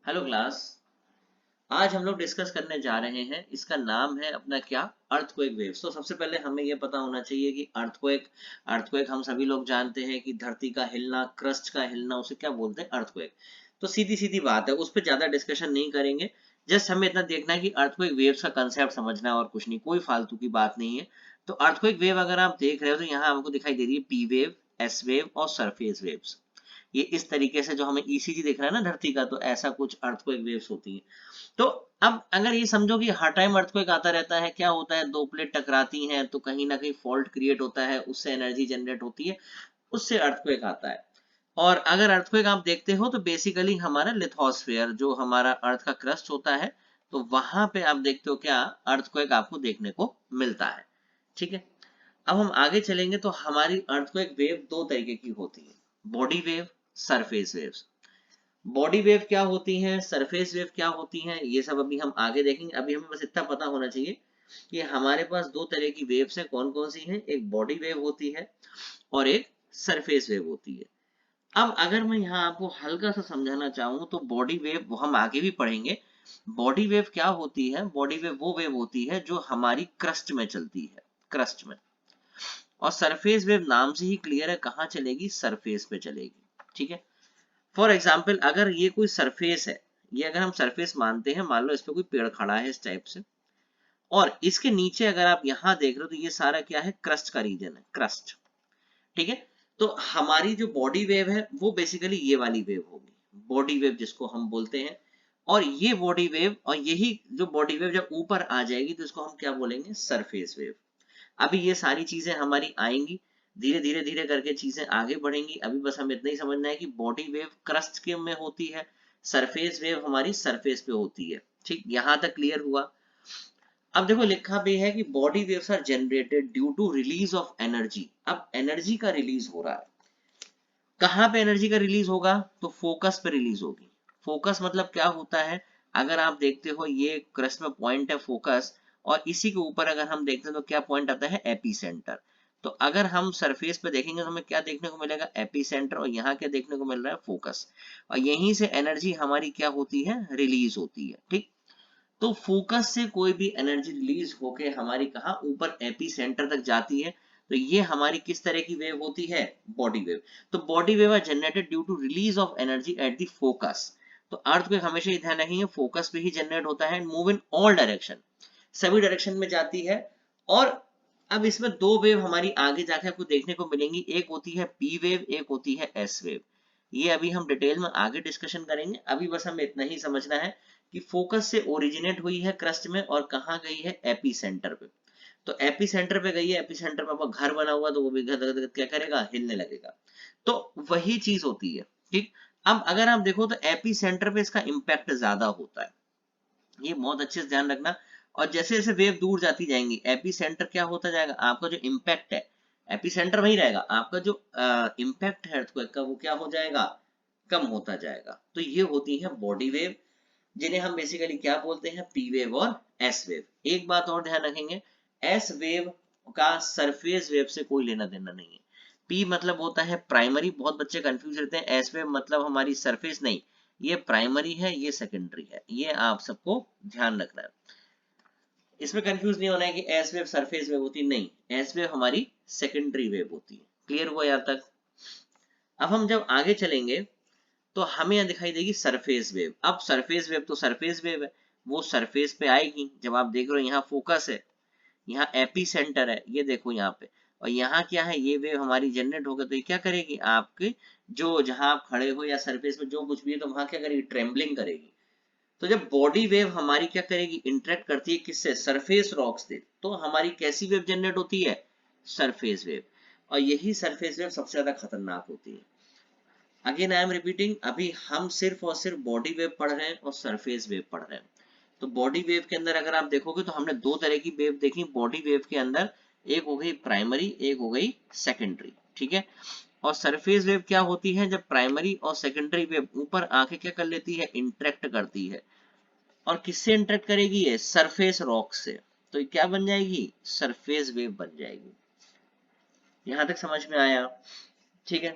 Hello class. आज हम लोग डिस्कस करने जा रहे हैं, इसका नाम है अपना क्या, अर्थक्वेक वेव्स। तो सबसे पहले हमें यह पता होना चाहिए कि अर्थक्वेक अर्थक्वेक हम सभी लोग जानते हैं कि धरती का हिलना, क्रस्ट का हिलना, उसे क्या बोलते हैं, अर्थक्वेक। तो सीधी सीधी बात है, उस पर ज्यादा डिस्कशन नहीं करेंगे। जस्ट हमें इतना देखना है कि अर्थक्वेक वेव्स का कंसेप्ट समझना है और कुछ नहीं, कोई फालतू की बात नहीं है। तो अर्थक्वेक वेव अगर आप देख रहे हो तो यहाँ हमको दिखाई दे रही है पी वेव, एस वेव और सरफेस वेव्स। ये इस तरीके से जो हमें ईसीजी दिख रहा है ना धरती का, तो ऐसा कुछ अर्थक्वेक वेव्स होती है। तो अब अगर ये समझो कि हर टाइम अर्थक्वेक आता रहता है, क्या होता है, दो प्लेट टकराती हैं तो कहीं ना कहीं फॉल्ट क्रिएट होता है, उससे एनर्जी जनरेट होती है, उससे अर्थक्वेक आता है। और अगर अर्थक्वेक आप देखते हो तो बेसिकली हमारा लिथोस्फेयर, जो हमारा अर्थ का क्रस्ट होता है, तो वहां पे आप देखते हो क्या, अर्थक्वेक आपको देखने को मिलता है। ठीक है। अब हम आगे चलेंगे तो हमारी अर्थक्वेक वेव दो तरीके की होती है, body wave, surface waves. Body wave क्या होती हैं, सरफेस वेव क्या होती हैं, ये सब अभी हम आगे देखेंगे। अभी हमें बस इतना पता होना चाहिए कि हमारे पास दो तरह की वेव्स हैं, कौन कौन सी हैं, एक बॉडी वेव होती है और एक सरफेस वेव होती है। अब अगर मैं यहाँ आपको हल्का सा समझाना चाहूँ तो बॉडी वेव वो हम आगे भी पढ़ेंगे। बॉडी वेव क्या होती है, बॉडी वेव वो वेव होती है जो हमारी क्रस्ट में चलती है, क्रस्ट में। और सरफेस वेव नाम से ही क्लियर है कहाँ चलेगी, सरफेस पे चलेगी। ठीक है। फॉर एग्जाम्पल अगर ये कोई सरफेस है, ये अगर हम सरफेस मानते हैं, मान लो इस पे कोई पेड़ खड़ा है इस टाइप से, और इसके नीचे अगर आप यहां देख रहे हो तो ये सारा क्या है, क्रस्ट का रीजन है, क्रस्ट। ठीक है। तो हमारी जो बॉडी वेव है वो बेसिकली ये वाली वेव होगी, बॉडी वेव जिसको हम बोलते हैं। और ये बॉडी वेव और यही जो बॉडी वेव जब ऊपर आ जाएगी तो इसको हम क्या बोलेंगे, सरफेस वेव। अभी ये सारी चीजें हमारी आएंगी, धीरे धीरे धीरे करके चीजें आगे बढ़ेंगी। अभी बस हमें इतना ही समझना है कि बॉडी वेव क्रस्ट के में होती है, सरफेस वेव हमारी सरफेस पे होती है। ठीक, यहां तक क्लियर हुआ। अब देखो लिखा भी है कि body waves are generated due to release of energy. अब एनर्जी का रिलीज हो रहा है, कहाँ पे एनर्जी का रिलीज होगा, तो फोकस पे रिलीज होगी। फोकस मतलब क्या होता है, अगर आप देखते हो ये क्रस्ट में पॉइंट है फोकस, और इसी के ऊपर अगर हम देखते हैं तो क्या पॉइंट आता है, एपी सेंटर। तो अगर हम सरफेस पे देखेंगे तो हमें क्या देखने को मिलेगा, एपी सेंटर, और यहाँ क्या देखने को मिल रहा है, फोकस। और यहीं से एनर्जी हमारी क्या होती है, रिलीज होती है। ठीक। तो फोकस से कोई भी एनर्जी रिलीज होके हमारी कहा, ऊपर एपी सेंटर तक जाती है। तो ये हमारी किस तरह की वेव होती है, बॉडी वेव। तो body wave are generated due to release of energy at the focus. तो अर्थ पे हमेशा ये ध्यान रखेंगे, फोकस पे ही जनरेट होता है, मूव इन ऑल डायरेक्शन, सभी डायरेक्शन में जाती है। और अब इसमें दो वेव हमारी आगे जाके आपको देखने को मिलेंगी, एक होती है पी वेव, एक होती है एस वेव। ये अभी हम डिटेल में आगे डिस्कशन करेंगे, अभी बस हमें इतना ही समझना है कि फोकस से ओरिजिनेट हुई है क्रस्ट में और कहाँ गई है, एपी सेंटर पे। तो एपी सेंटर पे गई है, एपी सेंटर पे आपका घर बना हुआ तो वो भी घर क्या करेगा, हिलने लगेगा। तो वही चीज होती है। ठीक। अब अगर आप देखो तो एपी सेंटर पे इसका इम्पैक्ट ज्यादा होता है, ये बहुत अच्छे से ध्यान रखना। और जैसे जैसे वेव दूर जाती जाएंगी, एपी सेंटर क्या होता जाएगा, आपका जो इम्पैक्ट है, एपी सेंटर वही रहेगा, आपका जो इम्पैक्ट है earthquake का वो क्या हो जाएगा, कम होता जाएगा। तो ये होती है बॉडी वेव, जिन्हें हम बेसिकली क्या बोलते हैं, पी वेव और एस वेव। एक बात और ध्यान रखेंगे, एस वेव का सरफेस वेव से कोई लेना देना नहीं है। पी मतलब होता है प्राइमरी, बहुत बच्चे कंफ्यूज रहते हैं, एस वेव मतलब हमारी सरफेस, नहीं, ये प्राइमरी है, ये सेकेंडरी है, ये आप सबको ध्यान रखना है। इसमें कंफ्यूज नहीं होना है कि एस वेव सरफेस वेव होती, नहीं, एस वेव हमारी सेकेंडरी वेव होती है। क्लियर हुआ यहाँ तक। अब हम जब आगे चलेंगे तो हमें यहाँ दिखाई देगी सरफेस वेव। अब सरफेस वेव तो सरफेस वेव है, वो सरफेस पे आएगी। जब आप देख रहे हो यहाँ फोकस है, यहाँ एपी सेंटर है, ये देखो यहाँ पे, और यहाँ क्या है, ये वेव हमारी जनरेट होगा, तो ये क्या करेगी, आपके जो जहां आप खड़े हो या सरफेस में जो कुछ भी है, तो वहां क्या करेगी, ट्रेम्बलिंग करेगी। तो जब बॉडी वेव हमारी क्या करेगी, इंटरेक्ट करती है किससे, सरफेस रॉक से, तो हमारी कैसी वेव जनरेट होती है, सरफेस वेव। और यही सरफेस वेव सबसे ज्यादा खतरनाक होती है। अगेन आई एम रिपीटिंग, अभी हम सिर्फ और सिर्फ बॉडी वेव पढ़ रहे हैं और सरफेस वेव पढ़ रहे हैं। तो बॉडी वेव के अंदर अगर आप देखोगे तो हमने दो तरह की वेव देखी बॉडी वेव के अंदर, एक हो गई प्राइमरी, एक हो गई सेकेंडरी। ठीक है। और सरफेस वेव क्या होती है, जब प्राइमरी और सेकेंडरी वेव ऊपर आके क्या कर लेती है, इंटरेक्ट करती है। और किससे इंटरेक्ट करेगी, ये सरफेस रॉक से, तो ये क्या बन जाएगी, सरफेस वेव बन जाएगी। यहां तक समझ में आया। ठीक है।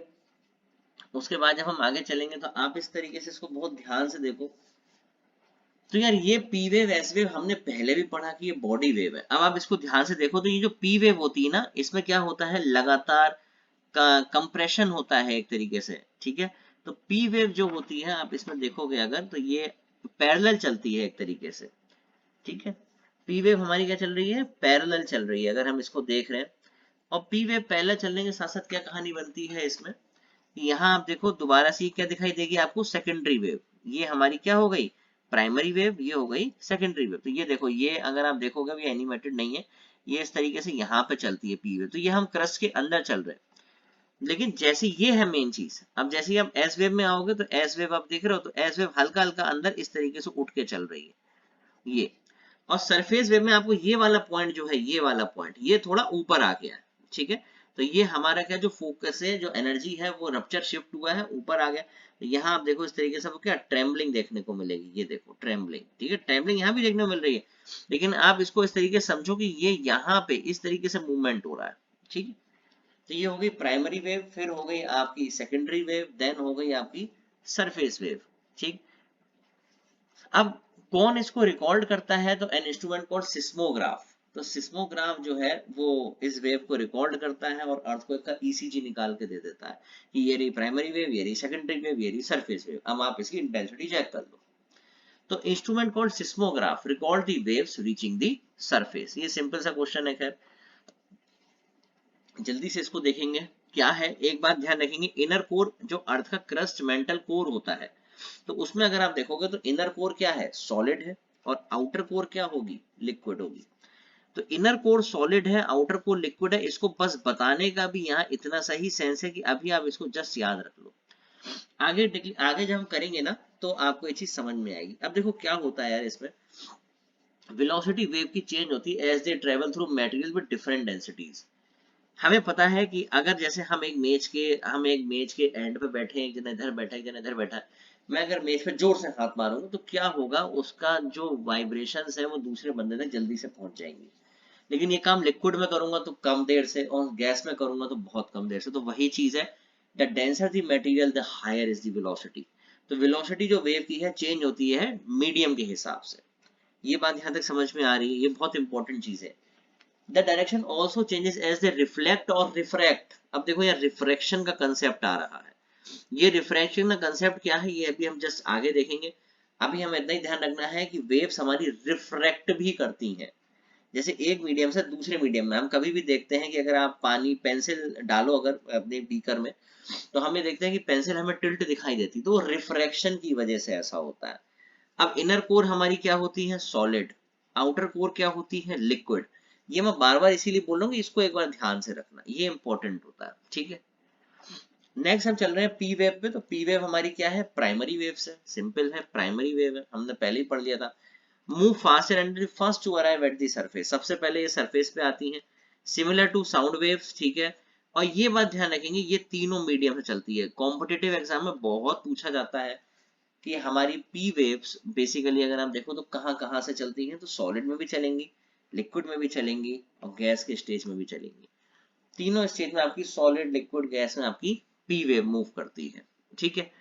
उसके बाद जब हम आगे चलेंगे तो आप इस तरीके से इसको बहुत ध्यान से देखो, तो यार ये पी वेव एस वेव हमने पहले भी पढ़ा कि ये बॉडी वेव है। अब आप इसको ध्यान से देखो तो ये जो पी वेव होती है ना, इसमें क्या होता है, लगातार कंप्रेशन होता है एक तरीके से, ठीक है। तो पी वेव जो होती है, आप इसमें देखोगे अगर, तो ये पैरेलल चलती है एक तरीके से, ठीक है। पी वेव हमारी क्या चल रही है, पैरेलल चल रही है, अगर हम इसको देख रहे हैं। और पी वेव पैरेलल चलने के साथ साथ क्या कहानी बनती है इसमें, यहाँ आप देखो दोबारा से क्या दिखाई देगी आपको, सेकेंडरी वेव। ये हमारी क्या हो गई, प्राइमरी वेव, ये हो गई सेकेंडरी वेव। तो ये देखो, ये अगर आप देखोगे ये एनिमेटेड नहीं है, ये इस तरीके से यहाँ पे चलती है पी वेव। तो ये हम क्रस्ट के अंदर चल रहे हैं। लेकिन जैसे ये है मेन चीज, अब जैसे आप एस वेव में आओगे तो एस वेव आप देख रहे हो, तो एस वेव हल्का हल्का अंदर इस तरीके से उठ के चल रही है ये। और सरफेस वेव में आपको ये वाला पॉइंट जो है, ये वाला पॉइंट ये थोड़ा ऊपर आ गया है, ठीक है। तो ये हमारा क्या जो फोकस है, जो एनर्जी है, वो रप्चर शिफ्ट हुआ है, ऊपर आ गया। तो यहाँ आप देखो इस तरीके से आपको क्या ट्रेम्बलिंग देखने को मिलेगी, ये देखो ट्रेम्बलिंग, ठीक है। ट्रेम्बलिंग यहाँ भी देखने को मिल रही है, लेकिन आप इसको इस तरीके से समझो कि ये यहाँ पे इस तरीके से मूवमेंट हो रहा है, ठीक है। तो ये हो गई प्राइमरी वेव, फिर हो गई आपकी सेकेंडरी वेव, देन हो गई आपकी सरफेस वेव, ठीक। अब कौन इसको रिकॉर्ड करता है, तो एन इंस्ट्रूमेंट कॉल्ड सिस्मोग्राफ। तो सिस्मोग्राफ जो है वो इस वेव को रिकॉर्ड करता है और अर्थक्वेक का ईसीजी निकाल के दे देता है कि ये रही प्राइमरी वेव, ये रही सेकेंडरी वेव, ये रही सरफेस वेव। अब आप इसकी इंटेंसिटी चेक कर लो। तो instrument called seismograph record the waves reaching the surface. ये सिंपल सा क्वेश्चन है। खैर जल्दी से इसको देखेंगे क्या है। एक बात ध्यान रखेंगे, इनर कोर जो अर्थ का क्रस्ट मेंटल कोर होता है, तो उसमें अगर आप देखोगे तो इनर कोर क्या है, सॉलिड है, और आउटर कोर क्या होगी, लिक्विड होगी। तो इनर कोर सॉलिड है, आउटर कोर लिक्विड है। इसको बस बताने का भी यहाँ इतना सही सेंस है कि अभी आप इसको जस्ट याद रख लो। आगे आगे जब हम करेंगे ना, तो आपको ये चीज समझ में आएगी। अब देखो क्या होता है यार इसमें, वेलोसिटी वेव की चेंज होती है as they travel through material with different densities. हमें पता है कि अगर जैसे हम एक मेज के एंड पे बैठे हैं, एक जना इधर बैठा है, एक जना इधर बैठा है। मैं अगर मेज पे जोर से हाथ मारूंगा तो क्या होगा, उसका जो वाइब्रेशंस है वो दूसरे बंदे तक जल्दी से पहुंच जाएंगी। लेकिन ये काम लिक्विड में करूंगा तो कम देर से, और गैस में करूंगा तो बहुत कम देर से। तो वही चीज है, the denser the material the higher is the velocity. तो वेलोसिटी जो वेव की है चेंज होती है मीडियम के हिसाब से। ये बात यहाँ तक समझ में आ रही है, ये बहुत इंपॉर्टेंट चीज है। The direction also changes as they reflect or refract। अब देखो यार रिफ्रैक्शन का कंसेप्ट आ रहा है। ये रिफ्रैक्शन का कंसेप्ट क्या है, ये अभी हम जस्ट आगे देखेंगे। अभी हमें इतना ही ध्यान रखना है कि वेव्स हमारी रिफ्रैक्ट भी करती हैं। जैसे एक मीडियम से दूसरे मीडियम में हम कभी भी देखते हैं कि अगर आप पानी पेंसिल डालो अगर अपने बीकर में, तो हमें देखते हैं कि पेंसिल हमें टिल्ट दिखाई देती, तो रिफ्रैक्शन की वजह से ऐसा होता है। अब इनर कोर हमारी क्या होती है, सॉलिड। आउटर कोर क्या होती है, लिक्विड। ये मैं बार बार इसीलिए बोल रहा हूँ कि इसको एक बार ध्यान से रखना, ये इंपॉर्टेंट होता है, ठीक है। नेक्स्ट हम चल रहे हैं पी वेव पे। तो पी वेव हमारी क्या है, प्राइमरी वेव से, सिंपल है, प्राइमरी वेव है, हमने पहले ही पढ़ लिया था। Move faster and first to arrive at the surface, सबसे पहले ये सरफेस पे आती है। सिमिलर टू साउंड वेव्स, ठीक है। और ये बात ध्यान रखेंगे, ये तीनों मीडियम से चलती है। कॉम्पिटिटिव एग्जाम में बहुत पूछा जाता है कि हमारी पी वेव्स बेसिकली अगर आप देखो तो कहाँ कहाँ से चलती हैं, तो सॉलिड में भी चलेंगी, लिक्विड में भी चलेंगी, और गैस के स्टेज में भी चलेंगी। तीनों स्टेज में आपकी सॉलिड, लिक्विड, गैस में आपकी पी वेव मूव करती है, ठीक है।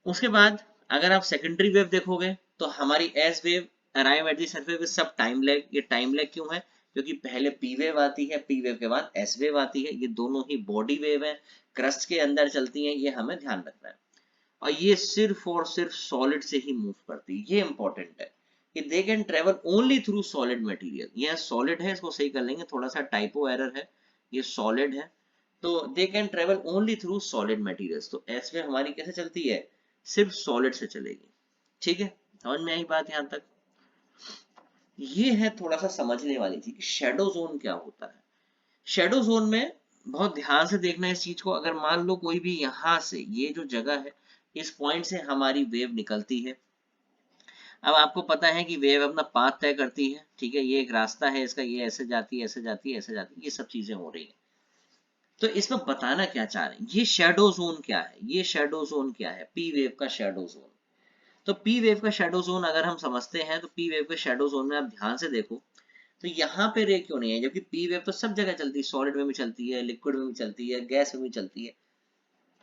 उसके बाद अगर आप सेकेंडरी वेव देखोगे तो हमारी S wave arrive at the surface with सब टाइम लैग। ये टाइम लैग क्यों है, क्योंकि पहले पी वेव आती है, पी वेव के बाद एस वेव आती है। ये दोनों ही बॉडी वेव है, क्रस्ट के अंदर चलती हैं, ये हमें ध्यान रखना है। और ये सिर्फ और सिर्फ सॉलिड से ही मूव करती है, ये इंपॉर्टेंट है कि they can travel only through solid material. ये सॉलिड है, इसको सही कर लेंगे, थोड़ा सा टाइपो एरर है, ये सॉलिड है। तो they can travel only through solid materials. तो एस में हमारी कैसे चलती है, सिर्फ सॉलिड से चलेगी, ठीक है। समझ में आई बात यहां तक। ये है थोड़ा सा समझने वाली थी कि शेडो जोन क्या होता है। शेडो जोन में बहुत ध्यान से देखना है इस चीज को। अगर मान लो कोई भी यहां से, ये जो जगह है, इस पॉइंट से हमारी वेव निकलती है। अब आपको पता है कि वेव अपना पाथ तय करती है, ठीक है। ये एक रास्ता है इसका, ये ऐसे जाती है, ऐसे जाती है, ऐसे जाती है, ये सब चीजें हो रही है। तो इसमें बताना क्या चाह रहे हैं, ये शेडो जोन क्या है, ये शेडो जोन क्या है, पी वेव का शेडो जोन। तो पी वेव का शेडो जोन अगर हम समझते हैं, तो पी वेव के शेडो जोन में आप ध्यान से देखो तो यहाँ पे रे क्यों नहीं है, जबकि पी वेव तो सब जगह चलती है, सॉलिड में भी चलती है, लिक्विड में भी चलती है, गैस में भी चलती है।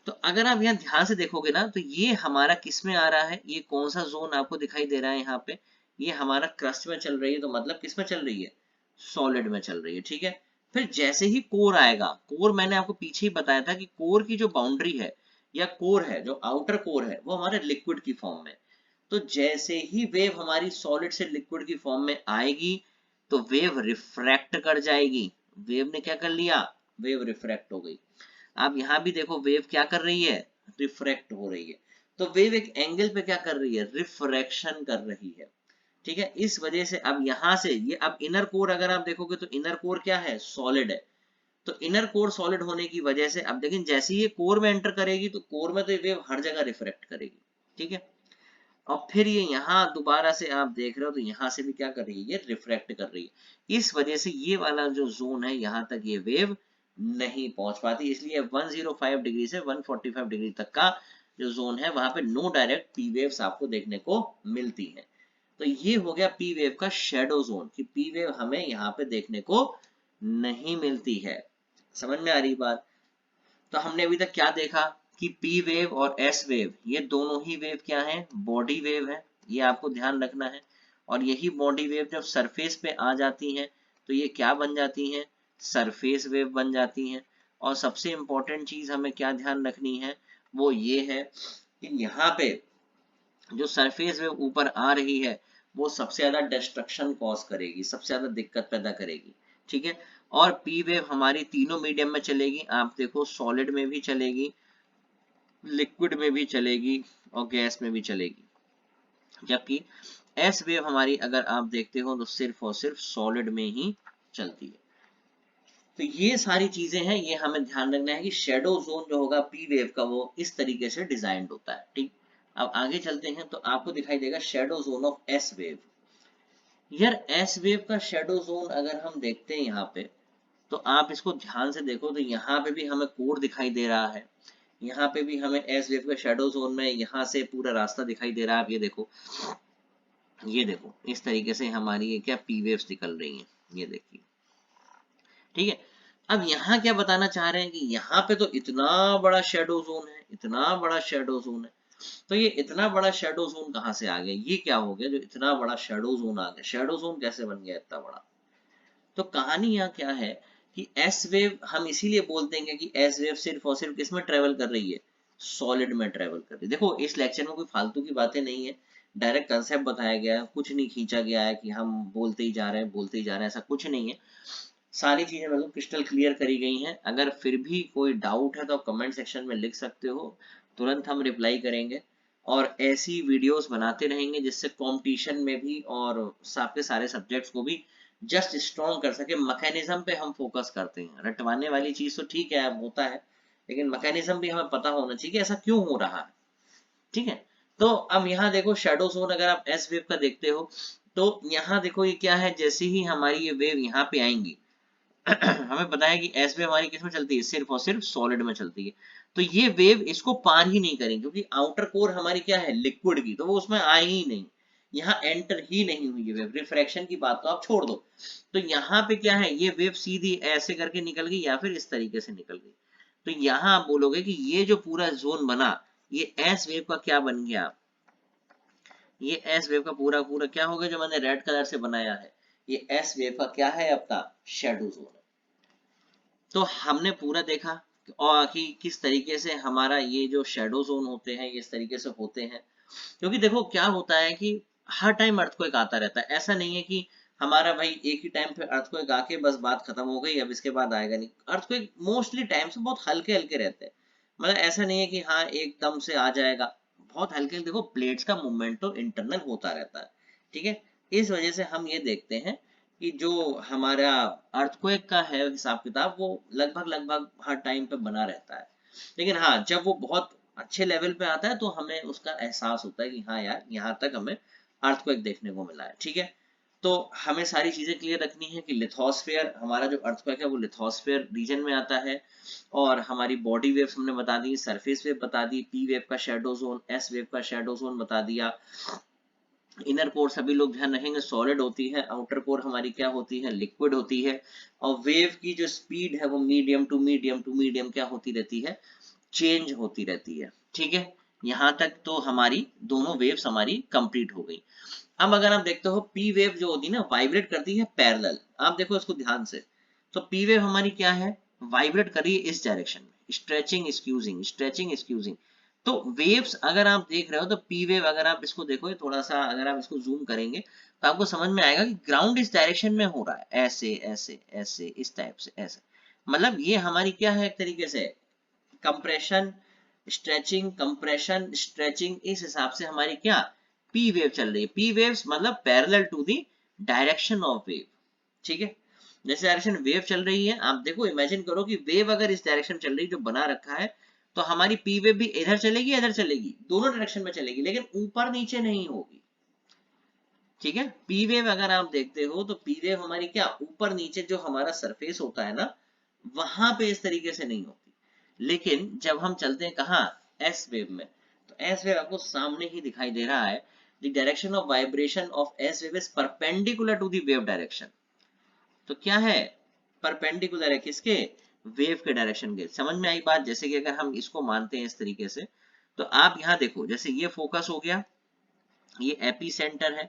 तो अगर आप यहाँ ध्यान से देखोगे ना, तो ये हमारा किस में आ रहा है, ये कौन सा जोन आपको दिखाई दे रहा है यहाँ पे, ये हमारा क्रस्ट में चल रही है, तो मतलब किस में चल रही है, सॉलिड में चल रही है, ठीक है। फिर जैसे ही कोर आएगा, कोर मैंने आपको पीछे ही बताया था कि कोर की जो बाउंड्री है या कोर है, जो आउटर कोर है, वो हमारे लिक्विड की फॉर्म में। तो जैसे ही वेव हमारी सॉलिड से लिक्विड की फॉर्म में आएगी, तो वेव रिफ्रैक्ट कर जाएगी। वेव ने क्या कर लिया, वेव रिफ्रैक्ट हो गई। आप यहाँ भी देखो, वेव क्या कर रही है, रिफ्रैक्ट हो रही है। तो वेव एक एंगल पे क्या कर रही है, रिफ्रैक्शन कर रही है, ठीक है। इस वजह से अब यहाँ से ये, अब इनर कोर अगर आप देखोगे तो इनर कोर क्या है, सॉलिड है। तो इनर कोर सॉलिड होने की वजह से अब देखिए, जैसे ये कोर में एंटर करेगी, तो कोर में तो ये वेव हर जगह रिफ्रैक्ट करेगी, ठीक है। और फिर ये यहाँ दोबारा से आप देख रहे हो, तो यहाँ से भी क्या कर रही है, ये रिफ्रैक्ट कर रही है। इस वजह से ये वाला जो जोन है, यहाँ तक ये वेव नहीं पहुंच पाती, इसलिए 105 डिग्री से 145 डिग्री तक का जो जोन है, वहां पे नो डायरेक्ट पी वेव्स आपको देखने को मिलती है। तो ये हो गया पी वेव का शेडो जोन, कि पी वेव हमें यहाँ पे देखने को नहीं मिलती है। समझ में आ रही बात। तो हमने अभी तक क्या देखा कि पी वेव और एस वेव, ये दोनों ही वेव क्या है, बॉडी वेव है, ये आपको ध्यान रखना है। और यही बॉडी वेव जब सरफेस पे आ जाती है, तो ये क्या बन जाती है, सरफेस वेव बन जाती है। और सबसे इंपॉर्टेंट चीज हमें क्या ध्यान रखनी है, वो ये है कि यहाँ पे जो सरफेस वेव ऊपर आ रही है, वो सबसे ज्यादा डिस्ट्रक्शन कॉज करेगी, सबसे ज्यादा दिक्कत पैदा करेगी, ठीक है। और पी वेव हमारी तीनों मीडियम में चलेगी, आप देखो सॉलिड में भी चलेगी, लिक्विड में भी चलेगी, और गैस में भी चलेगी। जबकि एस वेव हमारी अगर आप देखते हो, तो सिर्फ और सिर्फ सॉलिड में ही चलती है। तो ये सारी चीजें हैं, ये हमें ध्यान रखना है कि शेडो जोन जो होगा पी वेव का, वो इस तरीके से डिजाइन होता है, ठीक। अब आगे चलते हैं, तो आपको दिखाई देगा shadow zone of S wave. यार एस वेव का शेडो जोन अगर हम देखते हैं यहाँ पे, तो आप इसको ध्यान से देखो, तो यहाँ पे भी हमें कोर दिखाई दे रहा है, यहाँ पे भी हमें एस वेव के शेडो जोन में यहाँ से पूरा रास्ता दिखाई दे रहा है। आप ये देखो, ये देखो, इस तरीके से हमारी ये क्या पी वेव्स निकल रही हैं, ये देखिए, ठीक है। अब यहाँ क्या बताना चाह रहे हैं कि यहाँ पे तो इतना बड़ा शेडो जोन है, इतना बड़ा शेडो जोन है। तो ये इतना बड़ा शेडो जोन कहाँ से आ गया, ये क्या हो गया जो इतना बड़ा शेडो जोन आ गया, शेडो जोन कैसे बन गया इतना बड़ा। तो कहानी यहाँ क्या है कि एस वेव हम इसीलिए बोलते हैं कि एस वेव सिर्फ और सिर्फ किसमें ट्रेवल कर रही है, सॉलिड में ट्रेवल कर रही है। देखो इस लेक्चर में कोई फालतू की बातें नहीं है, डायरेक्ट कंसेप्ट बताया गया है, कुछ नहीं खींचा गया है कि हम बोलते ही जा रहे हैं बोलते ही जा रहे हैं, ऐसा कुछ नहीं है। सारी चीजें बिल्कुल क्रिस्टल क्लियर करी गई हैं। अगर फिर भी कोई डाउट है तो आप कमेंट सेक्शन में लिख सकते हो, तुरंत हम रिप्लाई करेंगे। और ऐसी वीडियोस बनाते रहेंगे जिससे कंपटीशन में भी और आपके सारे सब्जेक्ट्स को भी जस्ट स्ट्रॉन्ग कर सके। मैकेनिज्म पे हम फोकस करते हैं, रटवाने वाली चीज तो ठीक है अब होता है, लेकिन मैकेनिज्म भी हमें पता होना चाहिए कि ऐसा क्यों हो रहा है, ठीक है। तो अब यहाँ देखो शेडो जोन अगर आप एस वेव का देखते हो, तो यहाँ देखो ये क्या है, जैसे ही हमारी ये वेव यहाँ पे आएंगी, हमें पता है कि एस वेव हमारी किस में चलती है, सिर्फ और सिर्फ सॉलिड में चलती है। तो ये वेव इसको पार ही नहीं करेंगे, क्योंकि आउटर कोर हमारी क्या है, लिक्विड की, तो वो उसमें आई ही नहीं, यहाँ एंटर ही नहीं हुई ये वेव। रिफ्रैक्शन की बात तो आप छोड़ दो। तो यहाँ पे क्या है, ये वेव सीधी ऐसे करके निकल गई या फिर इस तरीके से निकल गई। तो यहाँ आप बोलोगे कि ये जो पूरा जोन बना, ये एस वेव का क्या बन गया, ये एस वेव का पूरा पूरा क्या हो गया, जो मैंने रेड कलर से बनाया है, ये एस वेव का क्या है, अपना शेडो जोन है। तो हमने पूरा देखा और कि किस तरीके से हमारा ये जो शेडो जोन होते हैं, ये इस तरीके से होते हैं। क्योंकि देखो क्या होता है कि हर टाइम अर्थक्वेक आता रहता है, ऐसा नहीं है कि हमारा भाई एक ही टाइम पे अर्थक्वेक आके बस बात खत्म हो गई, अब इसके बाद आएगा नहीं। अर्थक्वेक मोस्टली टाइम से बहुत हल्के हल्के रहते हैं, मतलब ऐसा नहीं है कि हाँ एकदम से आ जाएगा, बहुत हल्के। देखो प्लेट्स का मूवमेंट तो इंटरनल होता रहता है, ठीक है। इस वजह से हम ये देखते हैं कि जो हमारा अर्थक्वेक का है हिसाब किताब, वो लगभग लगभग हर टाइम पे बना रहता है। लेकिन हाँ, जब वो बहुत अच्छे लेवल पे आता है, तो हमें उसका एहसास होता है कि हाँ यार यहाँ तक हमें अर्थक्वेक देखने को मिला है, ठीक है। तो हमें सारी चीजें क्लियर रखनी है कि लिथोस्फीयर, हमारा जो अर्थक्वेक है वो लिथोस्फीयर रीजन में आता है। और हमारी बॉडी वेव्स हमने बता दी, सरफेस वेव बता दी, पी वेव का शेडो जोन, एस वेव का शेडो जोन बता दिया। इनर कोर सभी लोग ध्यान रखेंगे सॉलिड होती है, आउटर कोर हमारी क्या होती है, लिक्विड होती है। और वेव की जो स्पीड है वो medium to medium to medium क्या होती रहती है, चेंज होती रहती है। ठीक है, यहाँ तक तो हमारी दोनों वेव्स हमारी कंप्लीट हो गई। अब अगर आप देखते हो पी वेव जो होती है ना, वाइब्रेट करती है पैरेलल। आप देखो इसको ध्यान से, तो पी वेव हमारी क्या है, वाइब्रेट कर रही है इस डायरेक्शन में, स्ट्रेचिंग स्क्यूजिंग, स्ट्रेचिंग स्क्यूजिंग। तो वेव्स अगर आप देख रहे हो तो पी वेव, अगर आप इसको देखो थोड़ा सा, अगर आप इसको जूम करेंगे तो आपको समझ में आएगा कि ग्राउंड इस डायरेक्शन में हो रहा है, ऐसे ऐसे ऐसे इस टाइप से, ऐसे। मतलब ये हमारी क्या है, एक तरीके से कंप्रेशन स्ट्रेचिंग, कंप्रेशन स्ट्रेचिंग, इस हिसाब से हमारी क्या पी वेव चल रही है। पी वेव्स मतलब parallel to the direction of wave. ठीक है, जैसे डायरेक्शन वेव चल रही है, आप देखो इमेजिन करो कि वेव अगर इस डायरेक्शन चल रही है जो बना रखा है, तो हमारी पी वेव भी इधर चलेगी इधर चलेगी, दोनों डायरेक्शन में चलेगी, लेकिन ऊपर नीचे नहीं होगी। ठीक है, पी वेव अगर आप देखते हो तो पी वेव हमारी क्या ऊपर नीचे जो हमारा सरफेस होता है ना, वहां पे इस तरीके से नहीं होती। लेकिन जब हम चलते हैं कहाँ, एस वेव में, तो एस वेव आपको सामने ही दिखाई दे रहा है। The direction of vibration of S wave is perpendicular to the wave direction. तो क्या है, परपेंडिकुलर है किसके, वेव के डायरेक्शन के। समझ में आई बात। जैसे कि अगर हम इसको मानते हैं इस तरीके से, तो आप यहाँ देखो, जैसे ये फोकस हो गया, ये एपी सेंटर है,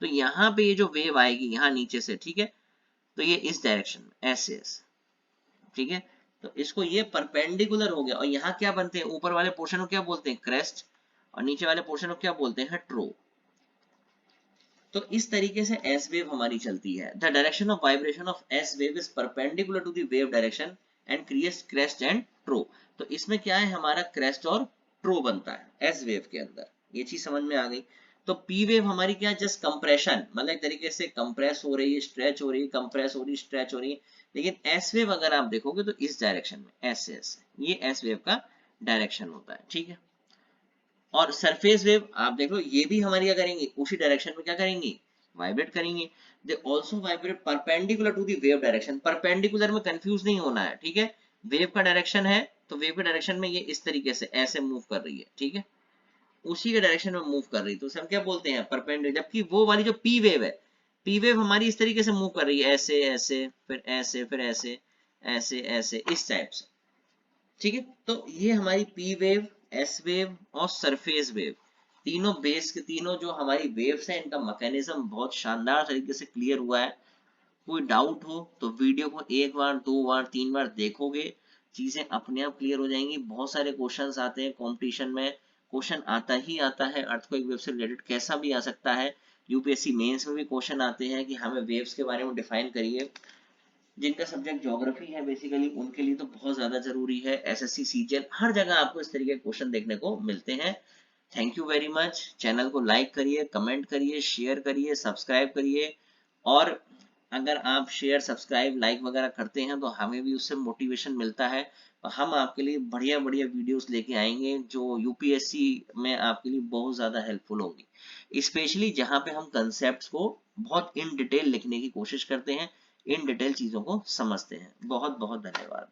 तो यहाँ पे ये जो वेव आएगी यहाँ नीचे से, ठीक है, तो ये इस डायरेक्शन में ऐसे ऐसे, ठीक है, तो इसको ये परपेंडिकुलर हो गया। और यहाँ क्या बनते हैं, ऊपर वाले पोर्शन को क्या बोलते हैं, क्रेस्ट, और नीचे वाले पोर्शन को क्या बोलते हैं, ट्रो। तो इस तरीके से एस वेव हमारी चलती है। The direction of vibration of S wave is perpendicular to the wave direction and creates crest and trough. तो इसमें क्या है, हमारा क्रेस्ट और ट्रो बनता है एस वेव के अंदर। ये चीज समझ में आ गई। तो पी वेव हमारी क्या, जस्ट कंप्रेशन, मतलब एक तरीके से कंप्रेस हो रही है, स्ट्रेच हो रही है, कंप्रेस हो रही है, स्ट्रेच हो रही है। लेकिन एस वेव अगर आप देखोगे तो इस डायरेक्शन में ऐसे ऐसे, ये एस वेव का डायरेक्शन होता है। ठीक है, और सरफेस वेव आप देख लो, ये भी हमारी क्या करेंगी, उसी डायरेक्शन में क्या करेंगी, वाइब्रेट करेंगे। They also vibrate perpendicular to the wave direction. Perpendicular में कंफ्यूज नहीं होना है, ठीक है। वेव का डायरेक्शन है, तो वेव के डायरेक्शन में ये इस तरीके से ऐसे मूव कर रही है, ठीक है, उसी के डायरेक्शन में मूव कर रही है, तो उसे हम क्या बोलते हैं, परपेंडिकुलर। जबकि वो वाली जो पी वेव है, पी वेव हमारी इस तरीके से मूव कर रही है, ऐसे ऐसे, फिर ऐसे, फिर ऐसे, ऐसे ऐसे, इस टाइप से। ठीक है, तो ये हमारी पी वेव, एस वेव और सरफेस वेव, तीनों बेस के तीनों जो हमारी वेव्स हैं, इनका मैकेनिज्म बहुत शानदार तरीके से क्लियर हुआ है। कोई डाउट हो तो वीडियो को एक बार, दो बार, तीन बार देखोगे, चीजें अपने आप क्लियर हो जाएंगी। बहुत सारे क्वेश्चंस आते हैं कंपटीशन में, क्वेश्चन आता ही आता है, अर्थक्वेक वेव से रिलेटेड कैसा भी आ सकता है। यूपीएससी मेंस में भी क्वेश्चन आते हैं कि हमें वेव्स के बारे में डिफाइन करिए। जिनका सब्जेक्ट ज्योग्राफी है बेसिकली, उनके लिए तो बहुत ज्यादा जरूरी है। एसएससी सीजीएल हर जगह आपको इस तरीके के क्वेश्चन देखने को मिलते हैं। Thank you very much. Channel को लाइक करिए, कमेंट करिए, शेयर करिए, सब्सक्राइब करिए। और अगर आप शेयर, सब्सक्राइब, लाइक वगैरह करते हैं तो हमें भी उससे मोटिवेशन मिलता है। और हम आपके लिए बढ़िया बढ़िया वीडियोस लेके आएंगे जो यूपीएससी में आपके लिए बहुत ज्यादा हेल्पफुल होंगी, स्पेशली जहां पे हम कंसेप्ट को बहुत इन डिटेल लिखने की कोशिश करते हैं, इन डिटेल चीजों को समझते हैं। बहुत बहुत धन्यवाद।